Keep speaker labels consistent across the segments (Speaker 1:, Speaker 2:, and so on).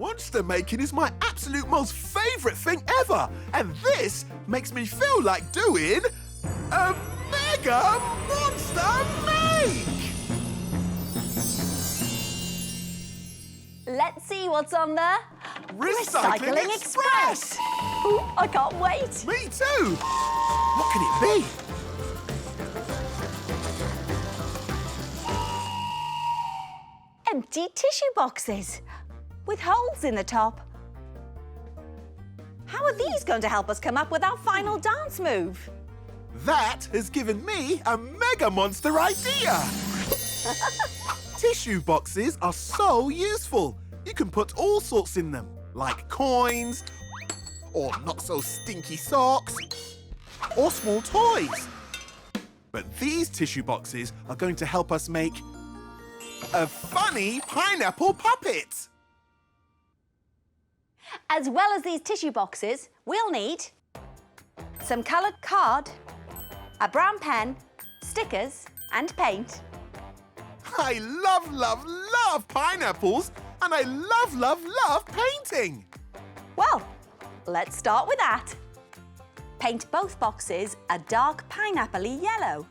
Speaker 1: Monster making is my absolute most favourite thing ever, and this makes me feel like doing a Mega Monster Make!
Speaker 2: Let's see what's on the
Speaker 1: Recycling Express!
Speaker 2: Ooh, I can't wait!
Speaker 1: Me too! What can it be?
Speaker 2: Empty tissue boxes with holes in the top. How are these going to help us come up with our final dance move?
Speaker 1: That has given me a Mega Monster idea! Tissue boxes are so useful. You can put all sorts in them, like coins, or not so stinky socks, or small toys. But these tissue boxes are going to help us make a funny pineapple puppet.
Speaker 2: As well as these tissue boxes, we'll need some coloured card, a brown pen, stickers and paint.
Speaker 1: I love, love, love pineapples, and I love, love, love painting.
Speaker 2: Well, let's start with that. Paint both boxes a dark pineapple-y yellow.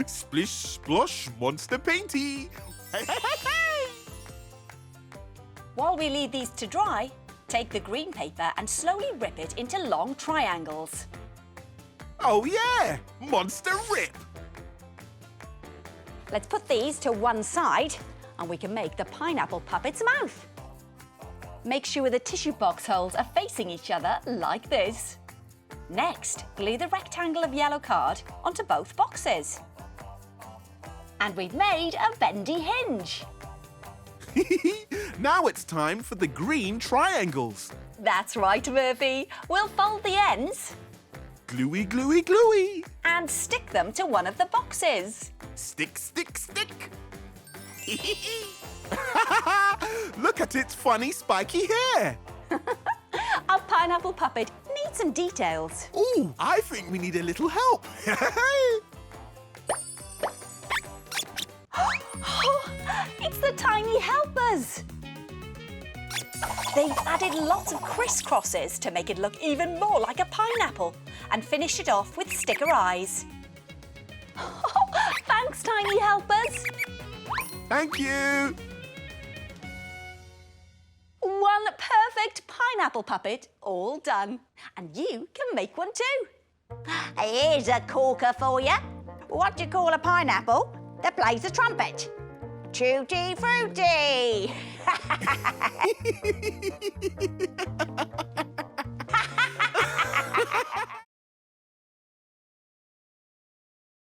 Speaker 1: Splish, splosh, monster painty. Hey, hey, hey, hey.
Speaker 2: While we leave these to dry, take the green paper and slowly rip it into long triangles.
Speaker 1: Oh yeah, monster rip.
Speaker 2: Let's put these to one side and we can make the pineapple puppet's mouth. Make sure the tissue box holes are facing each other like this. Next, glue the rectangle of yellow card onto both boxes. And we've made a bendy hinge.
Speaker 1: Now it's time for the green triangles.
Speaker 2: That's right, Murphy. We'll fold the ends
Speaker 1: Gluey, gluey, gluey.
Speaker 2: and stick them to one of the boxes.
Speaker 1: Stick, stick, stick. Look at its funny spiky hair.
Speaker 2: Our pineapple puppet needs some details.
Speaker 1: Ooh, I think we need a little help.
Speaker 2: It's the tiny helpers. They've added lots of crisscrosses to make it look even more like a pineapple and finished it off with sticker eyes. Thanks, tiny helpers.
Speaker 1: Thank you.
Speaker 2: One perfect pineapple puppet all done. And you can make one too. Here's a corker for you. What do you call a pineapple that plays the trumpet? Tutti frutti!